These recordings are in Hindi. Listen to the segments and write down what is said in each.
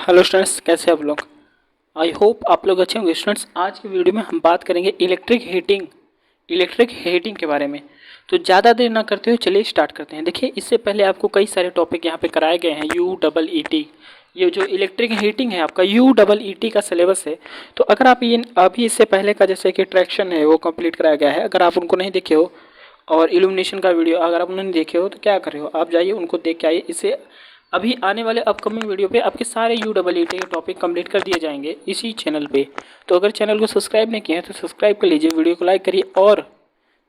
हेलो स्टूडेंट्स, कैसे आप लोग। आई होप आप लोग अच्छे होंगे। स्टूडेंट्स, आज की वीडियो में हम बात करेंगे इलेक्ट्रिक हीटिंग के बारे में। तो ज़्यादा देर ना करते हुए चलिए स्टार्ट करते हैं। देखिए, इससे पहले आपको कई सारे टॉपिक यहाँ पे कराए गए हैं। UEET, ये जो इलेक्ट्रिक हीटिंग है आपका UEET का सिलेबस है। तो अगर आप ये अभी इससे पहले का जैसे कि ट्रैक्शन है वो कंप्लीट कराया गया है, अगर आप उनको नहीं देखे हो और इल्यूमिनेशन का वीडियो अगर आप उन्होंने देखे हो तो क्या कर रहे हो, आप जाइए उनको देख के आइए। इससे अभी आने वाले अपकमिंग वीडियो पे आपके सारे UEET के टॉपिक कंप्लीट कर दिए जाएंगे इसी चैनल पे। तो अगर चैनल को सब्सक्राइब नहीं किया है तो सब्सक्राइब कर लीजिए, वीडियो को लाइक करिए और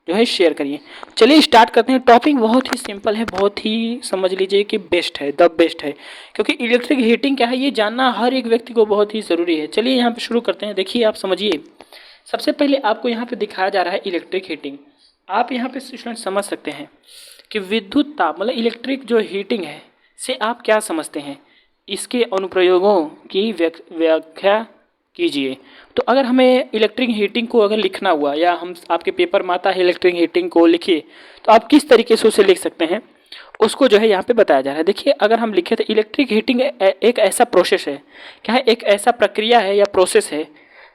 जो है शेयर करिए। चलिए स्टार्ट करते हैं। टॉपिक बहुत ही सिंपल है, बहुत ही समझ लीजिए कि बेस्ट है, द बेस्ट है। क्योंकि इलेक्ट्रिक हीटिंग क्या है ये जानना हर एक व्यक्ति को बहुत ही ज़रूरी है। चलिए यहाँ पे शुरू करते हैं। देखिए, आप समझिए। सबसे पहले आपको यहाँ पे दिखाया जा रहा है इलेक्ट्रिक हीटिंग। आप यहाँ पे स्टूडेंट समझ सकते हैं कि विद्युत ताप मतलब इलेक्ट्रिक जो हीटिंग है से आप क्या समझते हैं, इसके अनुप्रयोगों की व्याख्या कीजिए। तो अगर हमें इलेक्ट्रिक हीटिंग को अगर लिखना हुआ या हम आपके पेपर में आता है इलेक्ट्रिक हीटिंग को लिखिए, तो आप किस तरीके से उसे लिख सकते हैं उसको जो है यहाँ पे बताया जा रहा है। देखिए, अगर हम लिखे तो इलेक्ट्रिक हीटिंग एक ऐसा प्रोसेस है, क्या है, एक ऐसा प्रक्रिया है या प्रोसेस है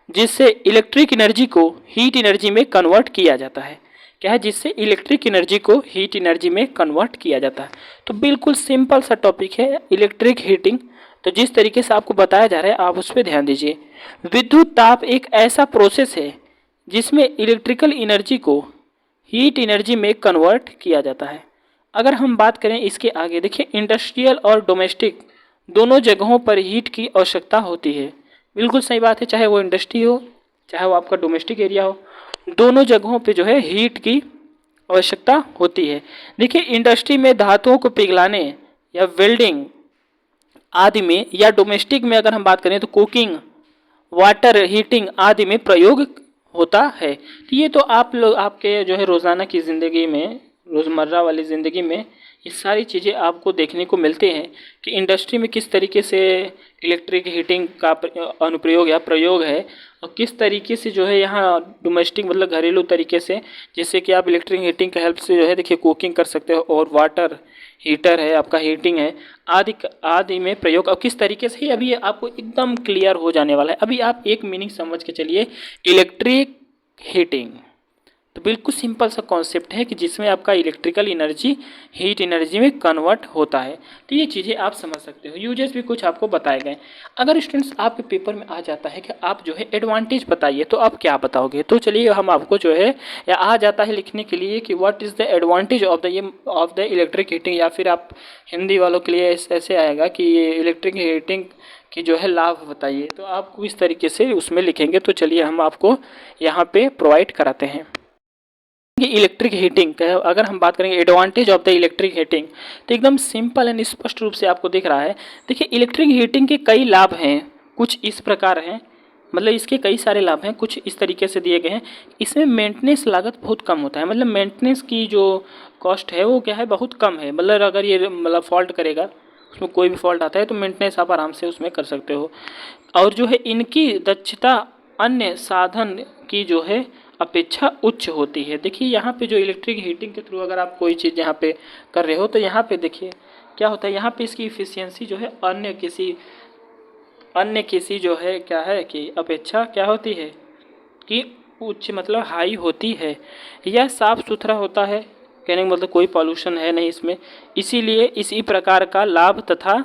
जिससे इलेक्ट्रिक एनर्जी को हीट एनर्जी में कन्वर्ट किया जाता है। क्या है, जिससे इलेक्ट्रिक एनर्जी को हीट एनर्जी में कन्वर्ट किया जाता है। तो बिल्कुल सिंपल सा टॉपिक है इलेक्ट्रिक हीटिंग। तो जिस तरीके से आपको बताया जा रहा है आप उस पर ध्यान दीजिए। विद्युत ताप एक ऐसा प्रोसेस है जिसमें इलेक्ट्रिकल एनर्जी को हीट एनर्जी में कन्वर्ट किया जाता है। अगर हम बात करें इसके आगे, देखिए, इंडस्ट्रियल और डोमेस्टिक दोनों जगहों पर हीट की आवश्यकता होती है। बिल्कुल सही बात है, चाहे वो इंडस्ट्री हो चाहे वो आपका डोमेस्टिक एरिया हो, दोनों जगहों पे जो है हीट की आवश्यकता होती है। देखिए, इंडस्ट्री में धातुओं को पिघलाने या वेल्डिंग आदि में, या डोमेस्टिक में अगर हम बात करें तो कुकिंग, वाटर हीटिंग आदि में प्रयोग होता है। तो ये तो आप लोग आपके जो है रोज़ाना की ज़िंदगी में, रोज़मर्रा वाली ज़िंदगी में ये सारी चीज़ें आपको देखने को मिलते हैं कि इंडस्ट्री में किस तरीके से इलेक्ट्रिक हीटिंग का अनुप्रयोग या प्रयोग है, और किस तरीके से जो है यहाँ डोमेस्टिक मतलब घरेलू तरीके से, जैसे कि आप इलेक्ट्रिक हीटिंग का हेल्प से जो है देखिए कुकिंग कर सकते हो, और वाटर हीटर है आपका, हीटिंग है आदि आदि में प्रयोग, और किस तरीके से ही अभी आपको एकदम क्लियर हो जाने वाला है। अभी आप एक मीनिंग समझ के चलिए इलेक्ट्रिक हीटिंग। तो बिल्कुल सिंपल सा कॉन्सेप्ट है कि जिसमें आपका इलेक्ट्रिकल एनर्जी हीट एनर्जी में कन्वर्ट होता है। तो ये चीज़ें आप समझ सकते हो। यूजेस भी कुछ आपको बताए गए। अगर स्टूडेंट्स आपके पेपर में आ जाता है कि आप जो है एडवांटेज बताइए, तो आप क्या बताओगे। तो चलिए हम आपको जो है, या आ जाता है लिखने के लिए कि what is the advantage of the electric heating, या फिर आप हिंदी वालों के लिए ऐसे आएगा कि ये इलेक्ट्रिक हीटिंग की जो है लाभ बताइए। तो आप इस तरीके से उसमें लिखेंगे। तो चलिए हम आपको यहाँ पे प्रोवाइड कराते हैं इलेक्ट्रिक हीटिंग का। अगर हम बात करेंगे advantage of the electric heating, तो एकदम सिंपल एंड स्पष्ट रूप से आपको दिख रहा है। देखिए, इलेक्ट्रिक हीटिंग के कई लाभ हैं, कुछ इस प्रकार हैं, मतलब इसके कई सारे लाभ हैं, कुछ इस तरीके से दिए गए हैं। इसमें मेंटेनेंस लागत बहुत कम होता है, मतलब मेंटेनेंस की जो कॉस्ट है वो क्या है, बहुत कम है। मतलब अगर ये मतलब फॉल्ट करेगा, उसमें कोई भी फॉल्ट आता है तो मेंटेनेंस आप आराम से उसमें कर सकते हो। और जो है इनकी दक्षता अन्य साधन की जो है अपेक्षा उच्च होती है। देखिए, यहाँ पे जो इलेक्ट्रिक हीटिंग के थ्रू अगर आप कोई चीज़ यहाँ पे कर रहे हो, तो यहाँ पे देखिए क्या होता है, यहाँ पे इसकी इफ़िशियंसी जो है अन्य किसी जो है क्या है कि अपेक्षा क्या होती है कि उच्च मतलब हाई होती है। यह साफ़ सुथरा होता है, कहने का मतलब कोई पॉल्यूशन है नहीं इसमें, इसीलिए इसी प्रकार का लाभ तथा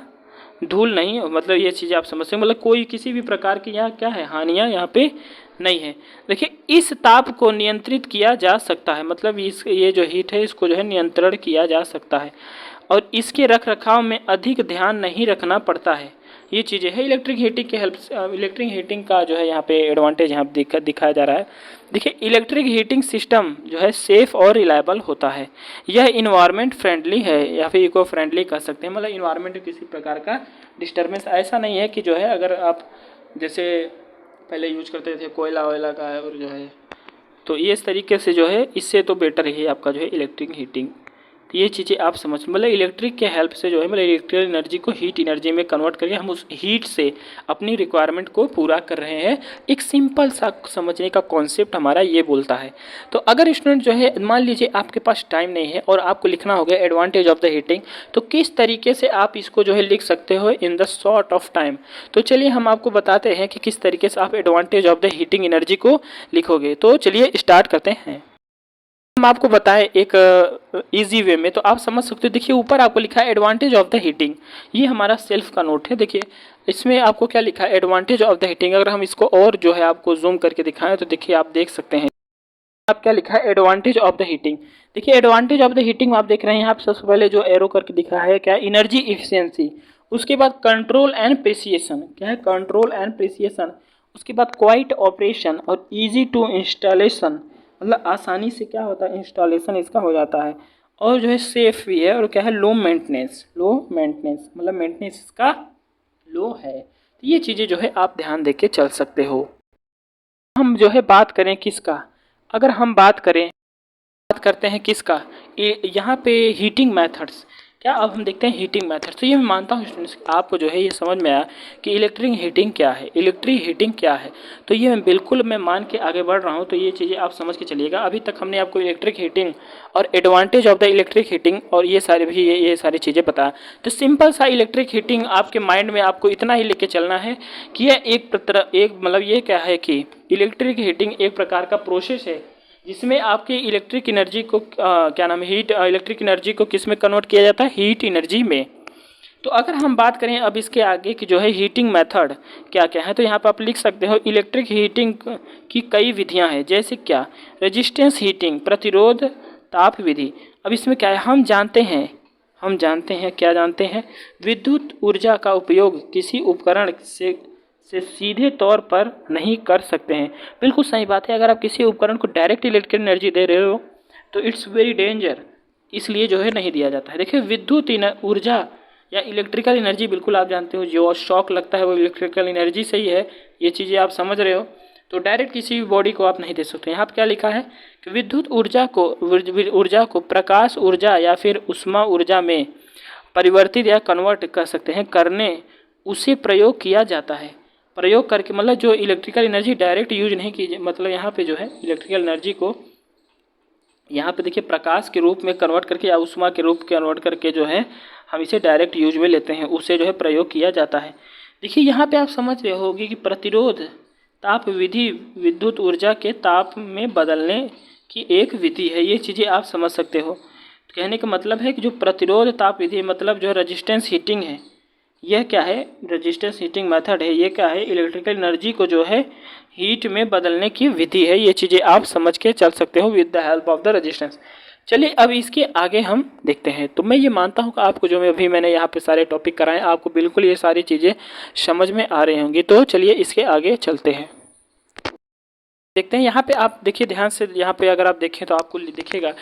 धूल नहीं, मतलब ये चीज़ें आप समझ सकते, मतलब कोई किसी भी प्रकार की यहाँ क्या है हानियाँ यहाँ पे नहीं है। देखिए, इस ताप को नियंत्रित किया जा सकता है, मतलब ये जो हीट है इसको जो है नियंत्रण किया जा सकता है, और इसके रख रखाव में अधिक ध्यान नहीं रखना पड़ता है। ये चीज़ें है इलेक्ट्रिक हीटिंग के हेल्प से। इलेक्ट्रिक हीटिंग का जो है यहाँ पे एडवांटेज यहाँ दिखाया जा रहा है। देखिए, इलेक्ट्रिक हीटिंग सिस्टम जो है सेफ़ और रिलायबल होता है। यह इन्वायरमेंट फ्रेंडली है, या फिर इको फ्रेंडली कह सकते हैं, मतलब इन्वायरमेंट में किसी प्रकार का डिस्टर्बेंस ऐसा नहीं है कि जो है अगर आप जैसे पहले यूज करते थे कोयला वोयला का और जो है, तो ये इस तरीके से जो है इससे तो बेटर ही आपका जो है इलेक्ट्रिक हीटिंग तो ये चीज़ें आप समझ, मतलब इलेक्ट्रिक के हेल्प से जो है, मतलब इलेक्ट्रिकल एनर्जी को हीट एनर्जी में कन्वर्ट करके हम उस हीट से अपनी रिक्वायरमेंट को पूरा कर रहे हैं। एक सिंपल सा समझने का कॉन्सेप्ट हमारा ये बोलता है। तो अगर स्टूडेंट जो है, मान लीजिए आपके पास टाइम नहीं है और आपको लिखना हो गया एडवांटेज ऑफ द हीटिंग, तो किस तरीके से आप इसको जो है लिख सकते हो in the short of time. तो चलिए हम आपको बताते हैं कि किस तरीके से आप advantage of the heating energy को लिखोगे। तो चलिए स्टार्ट करते हैं। हम आपको बताएं एक इजी वे में, तो आप समझ सकते हो। देखिए ऊपर आपको लिखा है एडवांटेज ऑफ द हीटिंग, ये हमारा सेल्फ का नोट है। देखिए इसमें आपको क्या लिखा है, एडवांटेज ऑफ द हीटिंग। अगर हम इसको और जो है आपको जूम करके दिखाएं तो देखिए आप देख सकते हैं आप क्या लिखा है, एडवांटेज ऑफ द हीटिंग। देखिए एडवांटेज ऑफ द हीटिंग आप देख रहे हैं यहाँ पे सबसे पहले जो एरो करके दिखा है क्या, एनर्जी इफिशियंसी। उसके बाद कंट्रोल एंड प्रिसिएशन, क्या है, कंट्रोल एंड प्रिसिएशन। उसके बाद क्वाइट ऑपरेशन और इजी टू इंस्टॉलेशन, मतलब आसानी से क्या होता है, इंस्टॉलेशन इसका हो जाता है। और जो है सेफ भी है, और क्या है, लो मेंटेनेंस, लो मेंटेनेंस मतलब मेंटेनेंस इसका लो है। तो ये चीज़ें जो है आप ध्यान दे के चल सकते हो। हम जो है बात करें किसका, अगर हम बात करते हैं किसका, यहाँ पे हीटिंग मेथड्स। क्या अब हम देखते हैं हीटिंग मेथड्स। तो ये मैं मानता हूँ स्टूडेंट्स आपको जो है ये समझ में आया कि इलेक्ट्रिक हीटिंग क्या है, इलेक्ट्रिक हीटिंग क्या है। तो ये मैं मान के आगे बढ़ रहा हूँ, तो ये चीज़ें आप समझ के चलिएगा। अभी तक हमने आपको इलेक्ट्रिक हीटिंग और advantage of the electric heating और ये सारी चीज़ें बताया। तो सिंपल सा इलेक्ट्रिक हीटिंग आपके माइंड में आपको इतना ही लेके चलना है कि यह एक मतलब ये क्या है कि इलेक्ट्रिक हीटिंग एक प्रकार का प्रोसेस है जिसमें आपकी इलेक्ट्रिक एनर्जी को क्या नाम है, इलेक्ट्रिक एनर्जी को किस में कन्वर्ट किया जाता है, हीट एनर्जी में। तो अगर हम बात करें अब इसके आगे की जो है हीटिंग मेथड क्या क्या है, तो यहाँ पर आप लिख सकते हो इलेक्ट्रिक हीटिंग की कई विधियाँ हैं। जैसे क्या, रेजिस्टेंस हीटिंग, प्रतिरोध ताप विधि। अब इसमें क्या है, हम जानते हैं क्या जानते हैं, विद्युत ऊर्जा का उपयोग किसी उपकरण से सीधे तौर पर नहीं कर सकते हैं। बिल्कुल सही बात है। अगर आप किसी उपकरण को डायरेक्ट इलेक्ट्रिकल एनर्जी दे रहे हो तो इट्स वेरी डेंजर, इसलिए जो है नहीं दिया जाता है। देखिए विद्युत ऊर्जा या इलेक्ट्रिकल एनर्जी, बिल्कुल आप जानते हो जो शॉक लगता है वो इलेक्ट्रिकल एनर्जी से ही है, ये चीज़ें आप समझ रहे हो। तो डायरेक्ट किसी भी बॉडी को आप नहीं दे सकते। यहाँ पर क्या लिखा है कि विद्युत ऊर्जा को प्रकाश ऊर्जा या फिर ऊष्मा ऊर्जा में परिवर्तित या कन्वर्ट कर सकते हैं, करने उसे प्रयोग किया जाता है। प्रयोग करके मतलब जो इलेक्ट्रिकल एनर्जी डायरेक्ट यूज नहीं की, मतलब यहाँ पे जो है इलेक्ट्रिकल एनर्जी को यहाँ पे देखिए प्रकाश के रूप में कन्वर्ट करके या ऊष्मा के रूप कन्वर्ट करके जो है हम इसे डायरेक्ट यूज में लेते हैं, उसे जो है प्रयोग किया जाता है। देखिए यहाँ पे आप समझ रहे होगे कि प्रतिरोध ताप विधि विद्युत ऊर्जा के ताप में बदलने की एक विधि है। ये चीज़ें आप समझ सकते हो। कहने का मतलब है कि जो प्रतिरोध ताप विधि मतलब जो रेजिस्टेंस हीटिंग है, यह क्या है, रेजिस्टेंस हीटिंग मेथड है। ये क्या है, इलेक्ट्रिकल एनर्जी को जो है हीट में बदलने की विधि है। ये चीज़ें आप समझ के चल सकते हो with the help of the resistance. चलिए अब इसके आगे हम देखते हैं। तो मैं ये मानता हूँ कि आपको जो मैंने यहाँ पे सारे टॉपिक कराए आपको बिल्कुल ये सारी चीज़ें समझ में आ रही होंगी। तो चलिए इसके आगे चलते हैं, देखते हैं। यहाँ पे आप देखिए ध्यान से, यहाँ पे अगर आप देखें तो आपको दिखेगा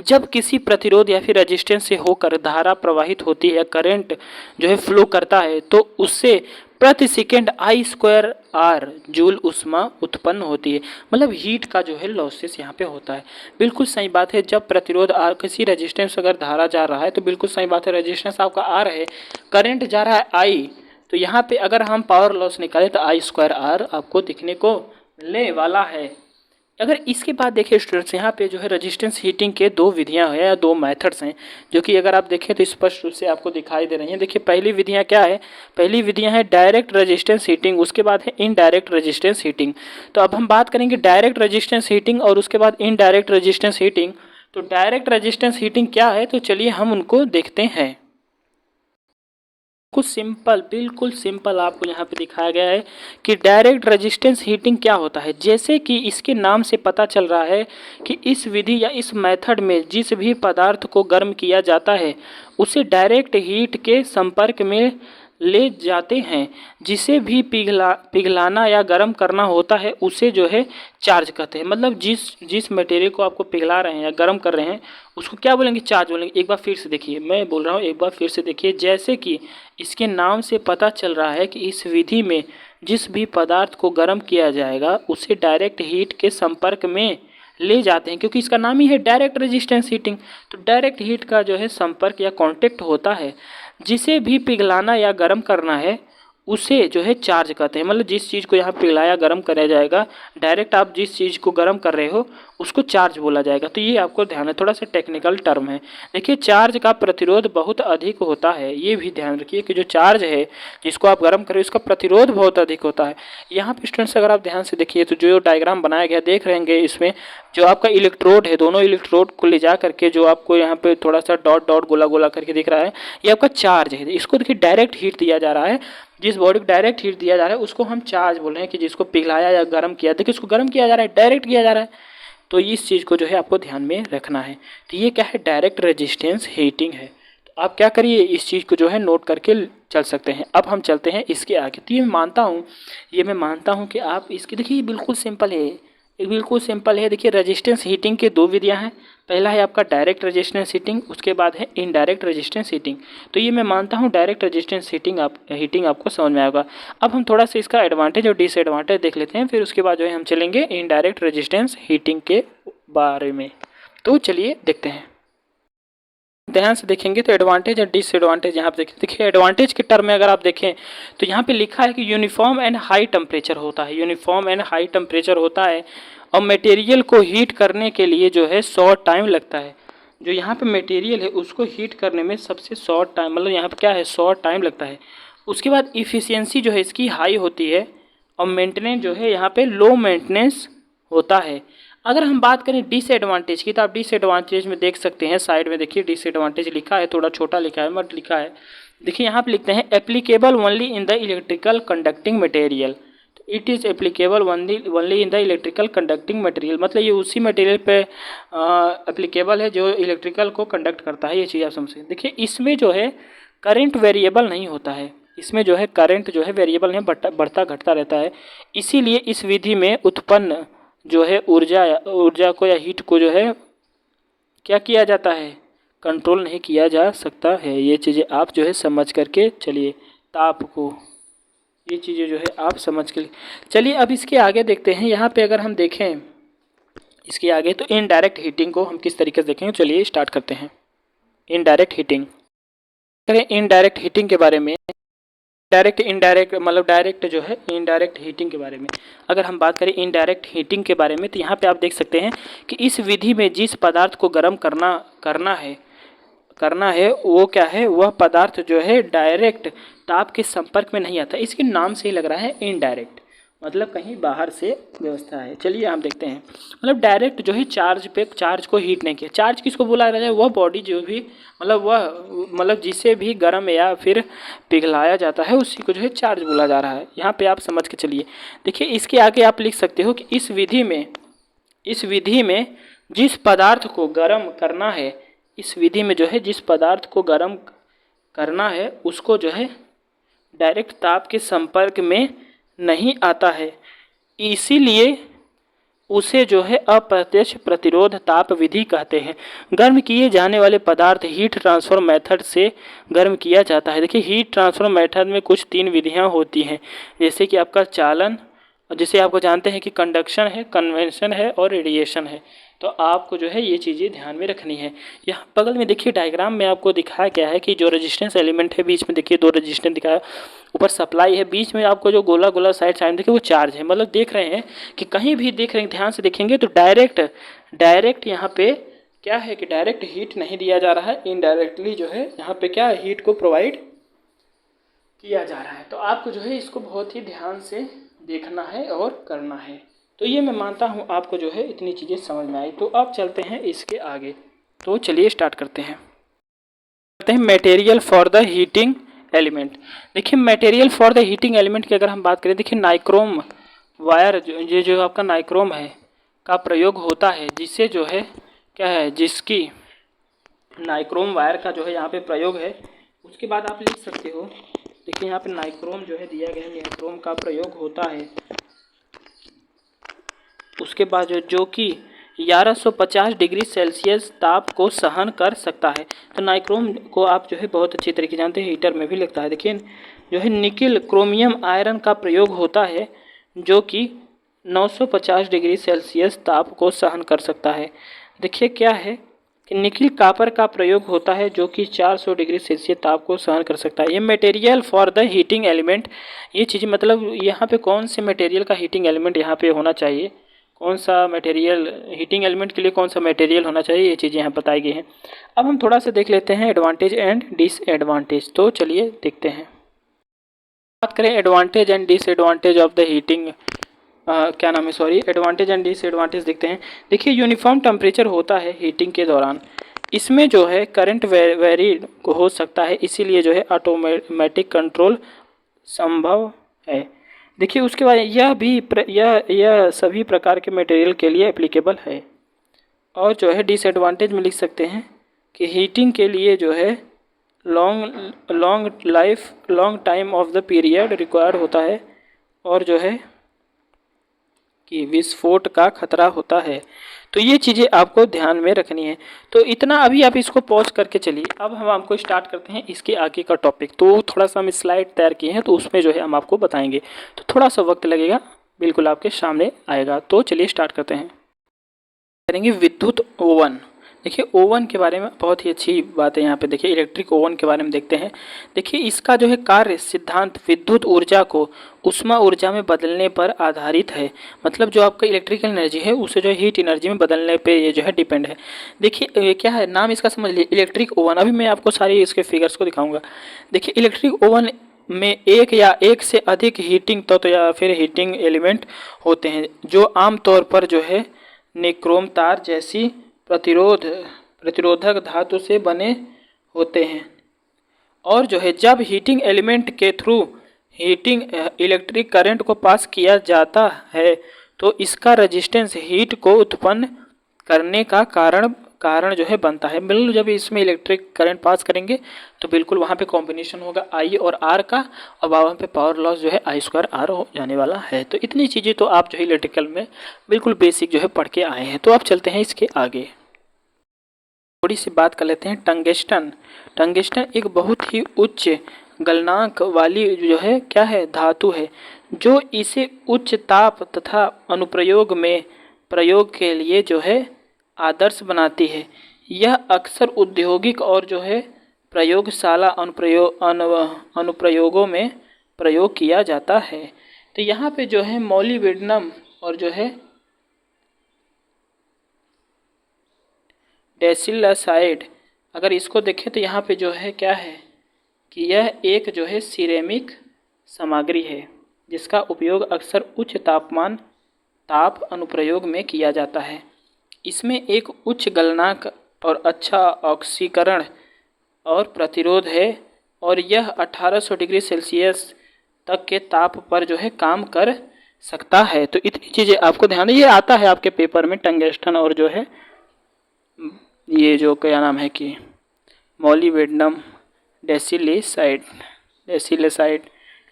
जब किसी प्रतिरोध या फिर रेजिस्टेंस से होकर धारा प्रवाहित होती है, करंट जो है फ्लो करता है, तो उससे प्रति सेकेंड I² जूल ऊष्मा उत्पन्न होती है। मतलब हीट का जो है लॉसेस यहाँ पे होता है। बिल्कुल सही बात है। जब प्रतिरोध किसी रेजिस्टेंस अगर धारा जा रहा है तो बिल्कुल सही बात है, रेजिस्टेंस आपका R है, करंट जा रहा है I, तो यहाँ पे अगर हम पावर लॉस निकालें तो I² आपको दिखने को मिलने वाला है। अगर इसके बाद देखिए स्टूडेंट्स, यहाँ पे जो है रेजिस्टेंस हीटिंग के दो विधियाँ हैं या दो मेथड्स हैं, जो कि अगर आप देखें तो स्पष्ट रूप से आपको दिखाई दे रही हैं। देखिए पहली विधियाँ क्या है, पहली विधियाँ है डायरेक्ट रेजिस्टेंस हीटिंग, उसके बाद है इनडायरेक्ट रेजिस्टेंस हीटिंग। तो अब हम बात करेंगे डायरेक्ट रेजिस्टेंस हीटिंग और उसके बाद इनडायरेक्ट रेजिस्टेंस हीटिंग। तो डायरेक्ट रेजिस्टेंस हीटिंग क्या है, तो चलिए हम उनको देखते हैं। कुछ सिंपल, बिल्कुल सिंपल आपको यहाँ पे दिखाया गया है कि डायरेक्ट रेजिस्टेंस हीटिंग क्या होता है। जैसे कि इसके नाम से पता चल रहा है कि इस विधि या इस मेथड में जिस भी पदार्थ को गर्म किया जाता है उसे डायरेक्ट हीट के संपर्क में ले जाते हैं। जिसे भी पिघलाना या गर्म करना होता है उसे जो है चार्ज कहते हैं। मतलब जिस मटेरियल को आपको पिघला रहे हैं या गर्म कर रहे हैं उसको क्या बोलेंगे, चार्ज बोलेंगे। एक बार फिर से देखिए, मैं बोल रहा हूँ एक बार फिर से देखिए। जैसे कि इसके नाम से पता चल रहा है कि इस विधि में जिस भी पदार्थ को गर्म किया जाएगा उसे डायरेक्ट हीट के संपर्क में ले जाते हैं, क्योंकि इसका नाम ही है डायरेक्ट रेजिस्टेंस हीटिंग। तो डायरेक्ट हीट का जो है संपर्क या कांटेक्ट होता है, जिसे भी पिघलाना या गर्म करना है उसे जो है चार्ज कहते हैं। मतलब जिस चीज़ को यहाँ पिघलाया गर्म कराया जाएगा, डायरेक्ट आप जिस चीज़ को गर्म कर रहे हो उसको चार्ज बोला जाएगा। तो ये आपको ध्यान है, थोड़ा सा टेक्निकल टर्म है। देखिए चार्ज का प्रतिरोध बहुत अधिक होता है, ये भी ध्यान रखिए कि जो चार्ज है जिसको आप गर्म कर रहे हो उसका प्रतिरोध बहुत अधिक होता है। यहाँ पे स्टूडेंट्स अगर आप ध्यान से देखिए तो जो डायग्राम बनाया गया देख रहेंगे, इसमें जो आपका इलेक्ट्रोड है, दोनों इलेक्ट्रोड को ले जा करके जो आपको यहाँ पे थोड़ा सा डॉट डॉट गोला गोला करके दिख रहा है, ये आपका चार्ज है। इसको देखिए डायरेक्ट हीट दिया जा रहा है, जिस बॉडी को डायरेक्ट हीट दिया जा रहा है उसको हम चार्ज बोल रहे हैं, कि जिसको पिघलाया या गर्म किया। देखिए इसको गर्म किया जा रहा है, डायरेक्ट किया जा रहा है, तो इस चीज़ को जो है आपको ध्यान में रखना है। तो ये क्या है, डायरेक्ट रेजिस्टेंस हीटिंग है। तो आप क्या करिए, इस चीज़ को जो है नोट करके चल सकते हैं। अब हम चलते हैं इसके आगे। तो ये मैं मानता हूँ कि आप इसकी, देखिए बिल्कुल सिंपल है, एक बिल्कुल सिंपल है। देखिए रेजिस्टेंस हीटिंग के दो विधियां हैं, पहला है आपका डायरेक्ट रेजिस्टेंस हीटिंग, उसके बाद है इनडायरेक्ट रेजिस्टेंस हीटिंग। तो ये मैं मानता हूँ डायरेक्ट रेजिस्टेंस हीटिंग आपको समझ में आएगा। अब हम थोड़ा सा इसका एडवांटेज और डिसएडवांटेज देख लेते हैं, फिर उसके बाद जो है हम चलेंगे इनडायरेक्ट रेजिस्टेंस हीटिंग के बारे में। तो चलिए देखते हैं, ध्यान से देखेंगे तो एडवांटेज और डिसएडवांटेज यहाँ पे देखिए। एडवांटेज के टर्म में अगर आप देखें तो यहाँ पे लिखा है कि यूनिफॉर्म एंड हाई टेम्परेचर होता है, यूनिफॉर्म एंड हाई टेम्परेचर होता है, और मटेरियल को हीट करने के लिए जो है शॉर्ट टाइम लगता है। जो यहाँ पे मटेरियल है उसको हीट करने में सबसे शॉर्ट टाइम, मतलब यहाँ पे क्या है, शॉर्ट टाइम लगता है। उसके बाद इफ़िशियंसी जो है इसकी हाई होती है, और मेंटेनेंस जो है यहाँ पे लो मेंटेनेंस होता है। अगर हम बात करें डिसएडवांटेज की, तो आप डिसएडवांटेज में देख सकते हैं, साइड में देखिए डिसएडवांटेज लिखा है, थोड़ा छोटा लिखा है मत लिखा है। देखिए यहाँ पे लिखते हैं applicable only in the electrical conducting material. It is applicable only in the electrical conducting material, मतलब ये उसी मटेरियल पे एप्लीकेबल है जो इलेक्ट्रिकल को कंडक्ट करता है। ये चीज़ आप समझें। देखिए इसमें जो है करंट वेरिएबल नहीं होता है, इसमें जो है करंट जो है वेरिएबल नहीं, बढ़ता घटता रहता है। इसीलिए इस विधि में उत्पन्न जो है ऊर्जा को या हीट को जो है क्या किया जाता है, कंट्रोल नहीं किया जा सकता है। ये चीज़ें आप जो है समझ करके चलिए, ताप को, ये चीज़ें जो है आप समझ के चलिए। अब इसके आगे देखते हैं, यहाँ पे अगर हम देखें इसके आगे तो इनडायरेक्ट हीटिंग को हम किस तरीके से देखेंगे। चलिए स्टार्ट करते हैं इनडायरेक्ट हीटिंग। करें इनडायरेक्ट हीटिंग के बारे में, इनडायरेक्ट मतलब डायरेक्ट जो है इनडायरेक्ट हीटिंग के बारे में अगर हम बात करें इनडायरेक्ट हीटिंग के बारे में, तो यहाँ पे आप देख सकते हैं कि इस विधि में जिस पदार्थ को गर्म करना है वो क्या है, वह पदार्थ जो है डायरेक्ट ताप के संपर्क में नहीं आता। इसके नाम से ही लग रहा है इनडायरेक्ट, मतलब कहीं बाहर से व्यवस्था है। चलिए हम देखते हैं, मतलब डायरेक्ट जो है चार्ज को हीट नहीं किया। चार्ज किसको बोला जाता है, वह बॉडी जो भी मतलब जिसे भी गर्म या फिर पिघलाया जाता है उसी को जो है चार्ज बोला जा रहा है। यहाँ पे आप समझ के चलिए। देखिए इसके आगे आप लिख सकते हो कि इस विधि में जिस पदार्थ को गर्म करना है, इस विधि में जो है जिस पदार्थ को गर्म करना है उसको जो है डायरेक्ट ताप के संपर्क में नहीं आता है, इसीलिए उसे जो है अप्रत्यक्ष प्रतिरोध ताप विधि कहते हैं। गर्म किए जाने वाले पदार्थ हीट ट्रांसफर मेथड से गर्म किया जाता है। देखिए हीट ट्रांसफर मेथड में कुछ 3 विधियां होती हैं, जैसे कि आपका चालन, जिसे आपको जानते हैं कि कंडक्शन है, कन्वेंशन है और रेडिएशन है। तो आपको जो है ये चीज़ें ध्यान में रखनी है। यहाँ बगल में देखिए डायग्राम में आपको दिखाया गया है कि जो रेजिस्टेंस एलिमेंट है बीच में देखिए 2 रेजिस्टेंस दिखाया, ऊपर सप्लाई है, बीच में आपको जो गोला गोला साइड देखिए वो चार्ज है। मतलब देख रहे हैं कि कहीं भी देख रहे हैं, ध्यान से देखेंगे तो डायरेक्ट यहाँ पे क्या है कि डायरेक्ट हीट नहीं दिया जा रहा है, इनडायरेक्टली जो है यहाँ पे क्या हीट को प्रोवाइड किया जा रहा है। तो आपको जो है इसको बहुत ही ध्यान से देखना है और करना है। तो ये मैं मानता हूँ आपको जो है इतनी चीज़ें समझ में आई। तो अब चलते हैं इसके आगे। तो चलिए स्टार्ट करते हैं material for the heating element. देखिए material for the heating element की अगर हम बात करें, देखिए नाइक्रोम वायर जो आपका नाइक्रोम है का प्रयोग होता है, जिससे जो है क्या है, जिसकी नाइक्रोम वायर का जो है यहाँ पे प्रयोग है। उसके बाद आप लिख सकते हो, देखिए यहाँ पे नाइक्रोम जो है दिया गया है, नाइक्रोम का प्रयोग होता है। उसके बाद जो कि 1150 डिग्री सेल्सियस ताप को सहन कर सकता है। तो नाइक्रोम को आप जो है बहुत अच्छी तरीके जानते हैं, हीटर में भी लगता है। देखिए जो है निकिल क्रोमियम आयरन का प्रयोग होता है, जो कि 950 डिग्री सेल्सियस ताप को सहन कर सकता है। देखिए क्या है कि निकिल कॉपर का प्रयोग होता है जो कि 400 डिग्री सेल्सियस ताप को सहन कर सकता है। ये material for the heating element, ये चीज़ मतलब यहाँ पे कौन से मटेरियल का हीटिंग एलिमेंट यहाँ पे होना चाहिए, कौन सा मटेरियल हीटिंग एलिमेंट के लिए कौन सा मटेरियल होना चाहिए, ये चीज़ें यहाँ बताई गई हैं। अब हम थोड़ा सा देख लेते हैं एडवांटेज एंड डिसएडवांटेज। तो चलिए देखते हैं। बात करें advantage and disadvantage of the heating, क्या नाम है, सॉरी, एडवांटेज एंड डिसएडवांटेज देखते हैं। देखिए यूनिफॉर्म टेम्परेचर होता है हीटिंग के दौरान, इसमें जो है करंट वेरी हो सकता है, इसीलिए जो है ऑटोमेटिक कंट्रोल संभव है। देखिए उसके बाद यह सभी प्रकार के मटेरियल के लिए एप्लीकेबल है। और जो है डिसएडवांटेज में लिख सकते हैं कि हीटिंग के लिए जो है long time of the period required होता है, और जो है कि विस्फोट का खतरा होता है। तो ये चीज़ें आपको ध्यान में रखनी है। तो इतना अभी आप इसको पॉज करके चलिए। अब हम आपको स्टार्ट करते हैं इसके आगे का टॉपिक। तो थोड़ा सा हम स्लाइड तैयार किए हैं, तो उसमें जो है हम आपको बताएंगे, तो थोड़ा सा वक्त लगेगा, बिल्कुल आपके सामने आएगा। तो चलिए स्टार्ट करते हैं। करेंगे विद्युत ओवन। देखिए ओवन के बारे में बहुत ही अच्छी बात है यहाँ पे। देखिए इलेक्ट्रिक ओवन के बारे में देखते हैं। देखिए इसका जो है कार्य सिद्धांत विद्युत ऊर्जा को उष्मा ऊर्जा में बदलने पर आधारित है। मतलब जो आपका इलेक्ट्रिकल एनर्जी है उसे जो है हीट एनर्जी में बदलने पे ये जो है डिपेंड है। देखिए क्या है, नाम इसका समझ लीजिए, इलेक्ट्रिक ओवन। अभी मैं आपको सारी इसके फिगर्स को दिखाऊंगा। देखिए इलेक्ट्रिक ओवन में एक या एक से अधिक हीटिंग तत्व या फिर हीटिंग एलिमेंट होते हैं जो आमतौर पर जो है निक्रोम तार जैसी प्रतिरोधक धातु से बने होते हैं। और जो है जब हीटिंग एलिमेंट के थ्रू हीटिंग इलेक्ट्रिक करंट को पास किया जाता है तो इसका रेजिस्टेंस हीट को उत्पन्न करने का कारण जो है बनता है। बिल्कुल जब इसमें इलेक्ट्रिक करंट पास करेंगे तो बिल्कुल वहाँ पे कॉम्बिनेशन होगा आई और आर का, और वहाँ पे पावर लॉस जो है आई स्क्वायर आर हो जाने वाला है। तो इतनी चीज़ें तो आप जो है इलेक्ट्रिकल में बिल्कुल बेसिक जो है पढ़ के आए हैं। तो आप चलते हैं इसके आगे, थोड़ी सी बात कर लेते हैं टंगस्टन। टंगस्टन एक बहुत ही उच्च गलनांक वाली जो है क्या है, धातु है, जो इसे उच्च ताप तथा अनुप्रयोग में प्रयोग के लिए जो है आदर्श बनाती है। यह अक्सर औद्योगिक और जो है प्रयोगशाला अनुप्रयोगों में प्रयोग किया जाता है। तो यहाँ पे जो है मोलिब्डेनम और जो है डेसिलासाइड, अगर इसको देखें तो यहाँ पे जो है क्या है कि यह एक जो है सिरेमिक सामग्री है जिसका उपयोग अक्सर उच्च ताप अनुप्रयोग में किया जाता है। इसमें एक उच्च गलनांक और अच्छा ऑक्सीकरण और प्रतिरोध है, और यह 1800 डिग्री सेल्सियस तक के ताप पर जो है काम कर सकता है। तो इतनी चीज़ें आपको ध्यान, ये आता है आपके पेपर में टंगस्टन और जो है ये जो क्या नाम है कि मोलिब्डेनम डेसिलेसाइड,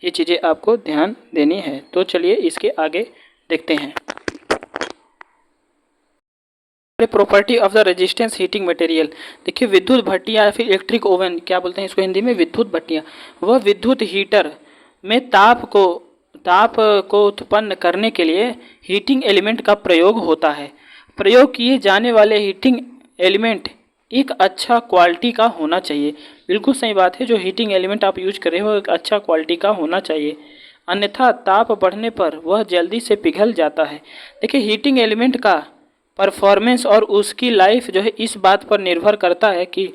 ये चीज़ें आपको ध्यान देनी है। तो चलिए इसके आगे देखते हैं। Property of the resistance heating material. देखिए विद्युत भट्टियाँ या फिर इलेक्ट्रिक ओवन, क्या बोलते हैं इसको हिंदी में, विद्युत भट्टियाँ, वह विद्युत हीटर में ताप को उत्पन्न करने के लिए हीटिंग एलिमेंट का प्रयोग होता है। प्रयोग किए जाने वाले हीटिंग एलिमेंट एक अच्छा क्वालिटी का होना चाहिए। बिल्कुल सही बात है, जो हीटिंग एलिमेंट आप यूज कर रहे हो एक अच्छा क्वालिटी का होना चाहिए, अन्यथा ताप बढ़ने पर वह जल्दी से पिघल जाता है। देखिए हीटिंग एलिमेंट का परफॉर्मेंस और उसकी लाइफ जो है इस बात पर निर्भर करता है कि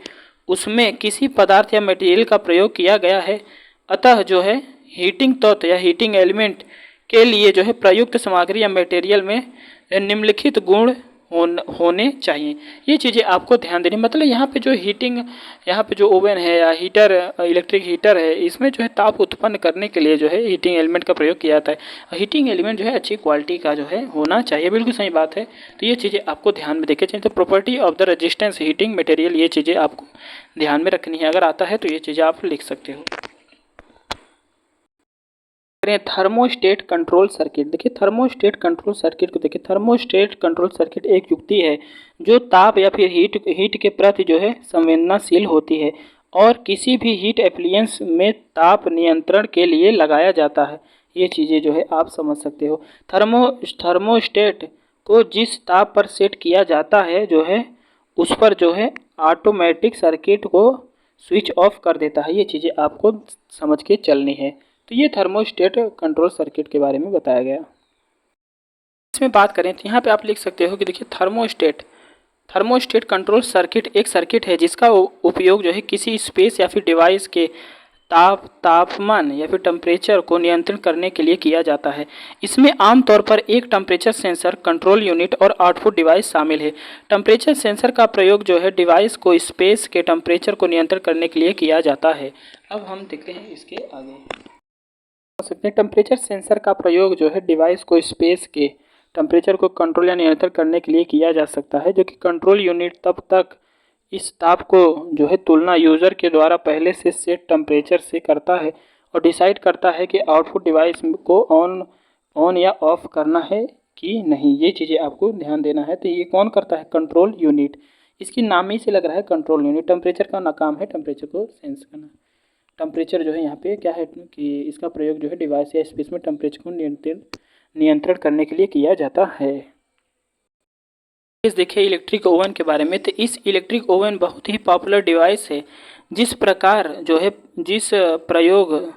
उसमें किसी पदार्थ या मटेरियल का प्रयोग किया गया है। अतः जो है हीटिंग तत्व या हीटिंग एलिमेंट के लिए जो है प्रयुक्त सामग्री या मटेरियल में निम्नलिखित गुण होने चाहिए। ये चीज़ें आपको ध्यान देनी, मतलब यहाँ पे जो ओवन है या हीटर, इलेक्ट्रिक हीटर है, इसमें जो है ताप उत्पन्न करने के लिए जो है हीटिंग एलिमेंट का प्रयोग किया जाता है। हीटिंग एलिमेंट जो है अच्छी क्वालिटी का जो है होना चाहिए, बिल्कुल सही बात है। तो ये चीज़ें आपको ध्यान में देखे चाहिए। तो property of the resistance heating material, ये चीज़ें आपको ध्यान में रखनी है। अगर आता है तो ये चीज़ें आप लिख सकते हो। Thermostat control circuit. देखिए थर्मोस्टेट कंट्रोल सर्किट को देखिए, थर्मोस्टेट कंट्रोल सर्किट एक युक्ति है जो ताप या फिर हीट के प्रति जो है संवेदनशील होती है और किसी भी हीट एप्लियंस में ताप नियंत्रण के लिए लगाया जाता है। ये चीज़ें जो है आप समझ सकते हो। थर्मोस्टेट को जिस ताप पर सेट किया जाता है जो है उस पर जो है ऑटोमेटिक सर्किट को स्विच ऑफ कर देता है। ये चीज़ें आपको समझ के चलनी है। तो ये थर्मोस्टेट कंट्रोल सर्किट के बारे में बताया गया। इसमें बात करें तो यहाँ पे आप लिख सकते हो कि देखिए थर्मोस्टेट कंट्रोल सर्किट एक सर्किट है जिसका उपयोग जो है किसी स्पेस या फिर डिवाइस के तापमान या फिर टेम्परेचर को नियंत्रण करने के लिए किया जाता है। इसमें आमतौर पर एक टेम्परेचर सेंसर, कंट्रोल यूनिट और आउटपुट डिवाइस शामिल है। टेम्परेचर सेंसर का प्रयोग जो है डिवाइस को स्पेस के टेम्परेचर को नियंत्रण करने के लिए किया जाता है। अब हम देखते हैं इसके आगे सकते हैं। टेम्परेचर सेंसर का प्रयोग जो है डिवाइस को स्पेस के टेम्परेचर को कंट्रोल या नियंत्रण करने के लिए किया जा सकता है, जो कि कंट्रोल यूनिट तब तक इस ताप को जो है तुलना यूज़र के द्वारा पहले से सेट टेम्परेचर से करता है और डिसाइड करता है कि आउटपुट डिवाइस को ऑन या ऑफ करना है कि नहीं। ये चीज़ें आपको ध्यान देना है। तो ये कौन करता है? Control unit. इसकी नाम ही से लग रहा है कंट्रोल यूनिट। टेम्परेचर का काम है टेम्परेचर को सेंस करना। टेम्परेचर जो है यहाँ पे क्या है कि इसका प्रयोग जो है डिवाइस या स्पेस में टेम्परेचर को नियंत्रण करने के लिए किया जाता है। इस देखिए इलेक्ट्रिक ओवन के बारे में। तो इस इलेक्ट्रिक ओवन बहुत ही पॉपुलर डिवाइस है जिस प्रयोग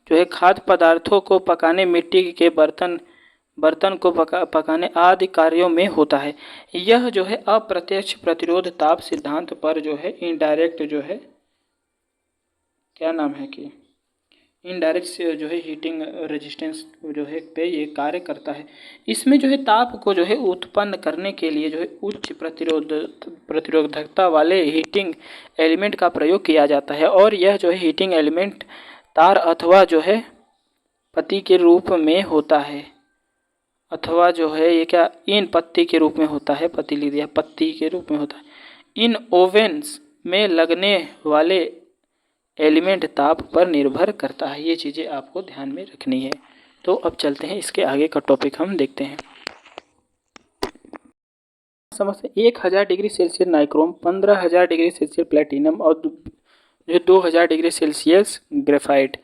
जो है खाद्य पदार्थों को पकाने, मिट्टी के बर्तन को पकाने आदि कार्यों में होता है। यह जो है अप्रत्यक्ष प्रतिरोध ताप सिद्धांत पर जो है इनडायरेक्ट जो है क्या नाम है कि इनडायरेक्ट से जो है हीटिंग रेजिस्टेंस जो है पे ये कार्य करता है। इसमें जो है ताप को जो है उत्पन्न करने के लिए जो है उच्च प्रतिरोधकता वाले हीटिंग एलिमेंट का प्रयोग किया जाता है और यह जो है हीटिंग एलिमेंट तार अथवा जो है पत्ती के रूप में होता है, अथवा जो है ये क्या इन पत्ती के रूप में होता है, पत्ती लिख दिया, पत्ती के रूप में होता है। इन ओवेंस में लगने वाले एलिमेंट ताप पर निर्भर करता है। ये चीज़ें आपको ध्यान में रखनी है। तो अब चलते हैं इसके आगे का टॉपिक हम देखते हैं। समझते 1000 degree Celsius nichrome, 15,000 degree Celsius platinum और जो 2000 degree Celsius graphite,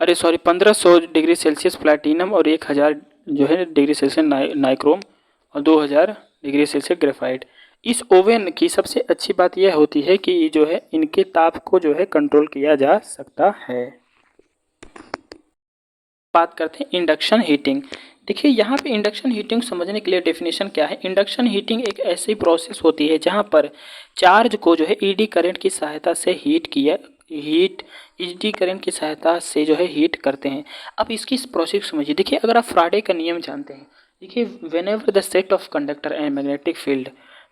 1500 degree Celsius platinum और 1000 जो है डिग्री सेल्सियस नाइक्रोम और 2000 डिग्री सेल्सियस ग्रेफाइट। इस ओवन की सबसे अच्छी बात यह होती है कि जो है इनके ताप को जो है कंट्रोल किया जा सकता है। बात करते हैं इंडक्शन हीटिंग। देखिए यहाँ पे इंडक्शन हीटिंग समझने के लिए डेफिनेशन क्या है। इंडक्शन हीटिंग एक ऐसी प्रोसेस होती है जहाँ पर चार्ज को जो है ईडी करंट की सहायता से ईडी करंट की सहायता से जो है हीट करते हैं। अब इसकी प्रोसेस समझिए। देखिए अगर आप फ्राडे का नियम जानते हैं, देखिए whenever the set of conductor and magnetic field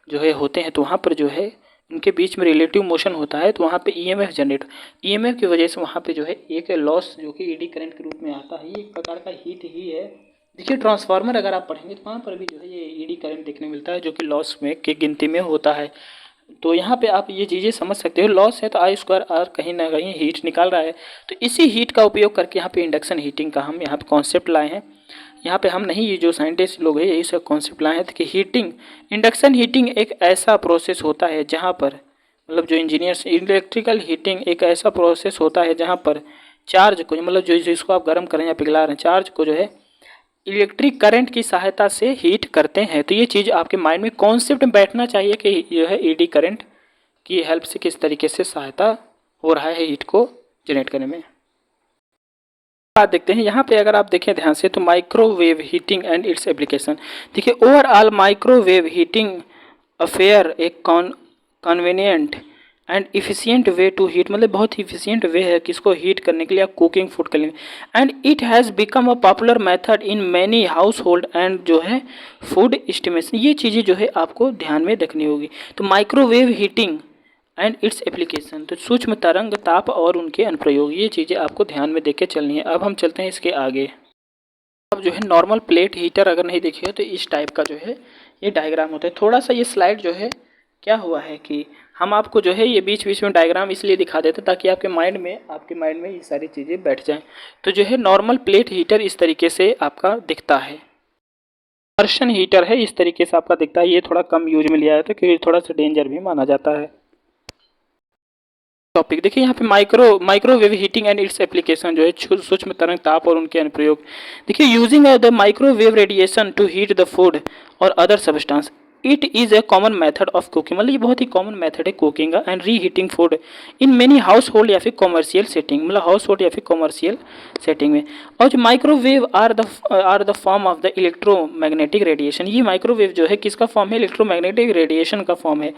जो है होते हैं तो वहाँ पर जो है उनके बीच में रिलेटिव मोशन होता है, तो वहाँ पे ईएमएफ जनरेट, ईएमएफ की वजह से वहाँ पे जो है एक लॉस जो कि ईडी करंट के रूप में आता है। ये एक प्रकार का हीट ही है। देखिए ट्रांसफार्मर अगर आप पढ़ेंगे तो वहाँ पर भी जो है ये ईडी करंट देखने मिलता है जो कि लॉस में की गिनती में होता है। तो यहाँ पे आप ये चीज़ें समझ सकते हो। लॉस है तो आई स्क्वायर आर कहीं ना कहीं हीट निकाल रहा है। तो इसी हीट का उपयोग करके यहाँ पे इंडक्शन हीटिंग का हम यहाँ पे कॉन्सेप्ट लाए हैं। यहाँ पे हम नहीं, ये जो साइंटिस्ट लोग हैं यही सब कॉन्सेप्ट लाए हैं कि इंडक्शन हीटिंग एक ऐसा प्रोसेस होता है जहाँ पर मतलब जो इंजीनियर्स, इलेक्ट्रिकल हीटिंग एक ऐसा प्रोसेस होता है जहाँ पर चार्ज को मतलब जो जिसको आप गर्म कर रहे हैं या पिघला रहे हैं, चार्ज को जो है इलेक्ट्रिक करंट की सहायता से हीट करते हैं। तो ये चीज़ आपके माइंड में कॉन्सेप्ट में बैठना चाहिए कि यह है ईडी करंट की हेल्प से किस तरीके से सहायता हो रहा है हीट को जनरेट करने में। बात देखते हैं यहाँ पे अगर आप देखें ध्यान से तो microwave heating and its application. देखिए ओवरऑल माइक्रोवेव हीटिंग अफेयर एक convenient and efficient way to heat, मतलब बहुत ही इफिशियंट वे है किसको हीट करने के लिए, कुकिंग फूड के लिए। And it has become a popular method in many house hold and जो है फूड एस्टिमेशन। ये चीज़ें जो है आपको ध्यान में रखनी होगी। तो microwave heating and its application, तो सूक्ष्म तरंग ताप और उनके अनुप्रयोग, ये चीज़ें आपको ध्यान में देख के चलनी है। अब हम चलते हैं इसके आगे। अब जो है नॉर्मल प्लेट हीटर अगर नहीं देखिए तो इस टाइप का जो है ये डायग्राम होता है। थोड़ा सा ये स्लाइड जो है क्या हुआ है कि हम आपको जो है ये बीच बीच में डायग्राम इसलिए दिखा देते ताकि आपके माइंड में ये सारी चीज़ें बैठ जाएं। तो जो है नॉर्मल प्लेट हीटर इस तरीके से आपका दिखता है। इमर्शन हीटर है इस तरीके से आपका दिखता है। ये थोड़ा कम यूज में लिया जाता है क्योंकि थोड़ा सा डेंजर भी माना जाता है। टॉपिक देखिए यहाँ पे microwave heating and its application जो है सूक्ष्म तरंग ताप और उनके अनुप्रयोग। देखिए using the microwave radiation to heat the food और other substance, it is a common method of cooking, मतलब ये बहुत ही कॉमन मेथड है कुकिंग का, and reheating food in many household या फिर कॉमर्शियल सेटिंग, मतलब हाउस होल्ड या फिर कॉमर्शियल सेटिंग में। और जो microwave are the form of the electromagnetic radiation, ये माइक्रोवेव जो है किसका फॉर्म है, इलेक्ट्रोमैग्नेटिक रेडिएशन का फॉर्म है।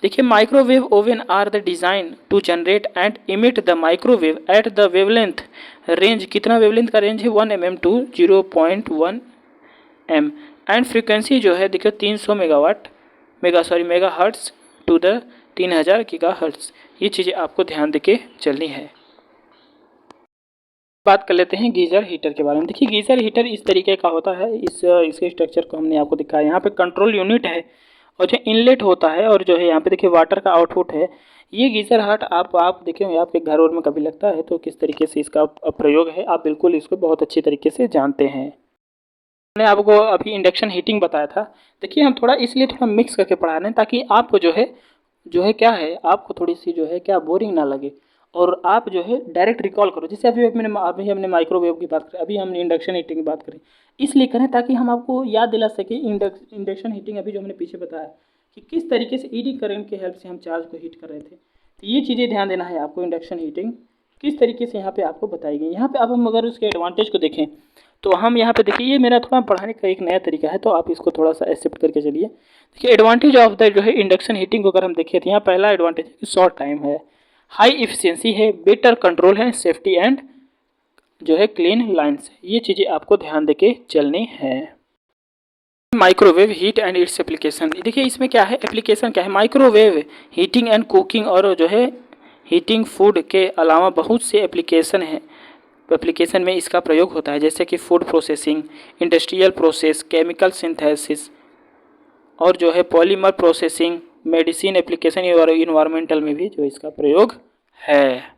देखिए microwave oven are the design to generate and emit the microwave at the wavelength range, कितना वेवलेंथ का रेंज है 1 mm to 0.1 m, and frequency जो है देखिए 300 mega hertz to the 3000 giga hertz. ये चीज़ें आपको ध्यान देके चलनी है। बात कर लेते हैं गीज़र हीटर के बारे में। देखिए गीज़र हीटर इस तरीके का होता है, इसके स्ट्रक्चर को हमने आपको दिखाया। यहाँ पे कंट्रोल यूनिट है और जो इनलेट होता है और जो है यहाँ पे देखिए वाटर का आउटपुट है। ये गीज़र हट आप देखेंगे आपके घर और में कभी लगता है तो किस तरीके से इसका प्रयोग है, आप बिल्कुल इसको बहुत अच्छी तरीके से जानते हैं। मैंने आपको अभी इंडक्शन हीटिंग बताया था। देखिए हम थोड़ा इसलिए थोड़ा मिक्स करके पढ़ा रहे हैं ताकि आपको जो है क्या है, आपको थोड़ी सी जो है क्या बोरिंग ना लगे और आप जो है डायरेक्ट रिकॉल करो। जैसे अभी हमने माइक्रोवेव की बात करी, अभी हमने इंडक्शन हीटिंग की बात करी, इसलिए करें ताकि हम आपको याद दिला सकें इंडक्शन हीटिंग अभी जो हमने पीछे बताया कि किस तरीके से ईडी करंट के हेल्प से हम चार्ज को हीट कर रहे थे। तो ये चीज़ें ध्यान देना है आपको, इंडक्शन हीटिंग किस तरीके से यहाँ पे आपको बताई गई। यहाँ पे अब हम अगर उसके एडवांटेज को देखें तो हम यहाँ पे देखिए, ये मेरा थोड़ा पढ़ाने का एक नया तरीका है तो आप इसको थोड़ा सा एक्सेप्ट करके चलिए। देखिए एडवांटेज ऑफ द जो है इंडक्शन हीटिंग को अगर हम देखें तो यहाँ पहला एडवांटेज है कि शॉर्ट टाइम है, हाई इफिशियंसी है, बेटर कंट्रोल है, सेफ्टी एंड जो है क्लीन लाइन्स। ये चीज़ें आपको ध्यान देके चलनी है। Microwave heat and its application, देखिए इसमें क्या है, एप्लीकेशन क्या है, माइक्रोवेव हीटिंग एंड कुकिंग और जो है हीटिंग फूड के अलावा बहुत से एप्लीकेशन में इसका प्रयोग होता है, जैसे कि food processing, industrial process, chemical synthesis और जो है पॉलीमर प्रोसेसिंग, मेडिसिन एप्लीकेशन और इन्वायरमेंटल में भी जो इसका प्रयोग है।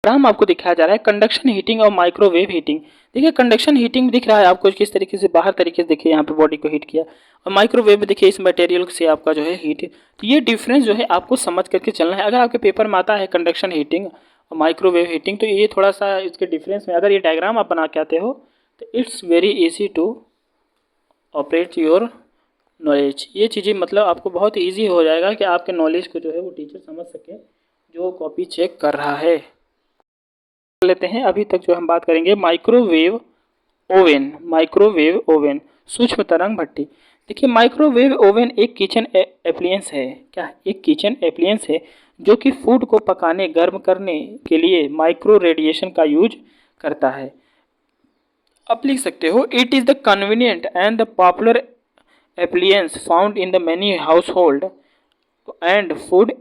हम आपको दिखाया जा रहा है कंडक्शन हीटिंग और माइक्रोवेव हीटिंग। देखिए कंडक्शन हीटिंग दिख रहा है आपको किस तरीके से, बाहर तरीके से देखिए यहाँ पे बॉडी को हीट किया, और माइक्रोवेव में देखिए इस मटेरियल से आपका जो है हीट। तो ये डिफरेंस जो है आपको समझ करके चलना है। अगर आपके पेपर में आता है कंडक्शन हीटिंग और माइक्रोवेव हीटिंग तो ये थोड़ा सा इसके डिफरेंस में अगर ये डायग्राम आप बना के आते हो तो it's very easy to operate your knowledge. ये चीज़ें मतलब आपको बहुत ईजी हो जाएगा कि आपके नॉलेज को जो है वो टीचर समझ सके जो कॉपी चेक कर रहा है। लेते हैं अभी तक जो हम बात करेंगे माइक्रोवेव ओवन, सूक्ष्म तरंग भट्टी। देखिए माइक्रोवेव ओवन एक किचन एप्लियंस है, क्या एक किचन एप्लियंस है जो कि फूड को पकाने गर्म करने के लिए माइक्रो रेडिएशन का यूज करता है। आप लिख सकते हो it is the convenient and the popular appliances found in the many house hold and food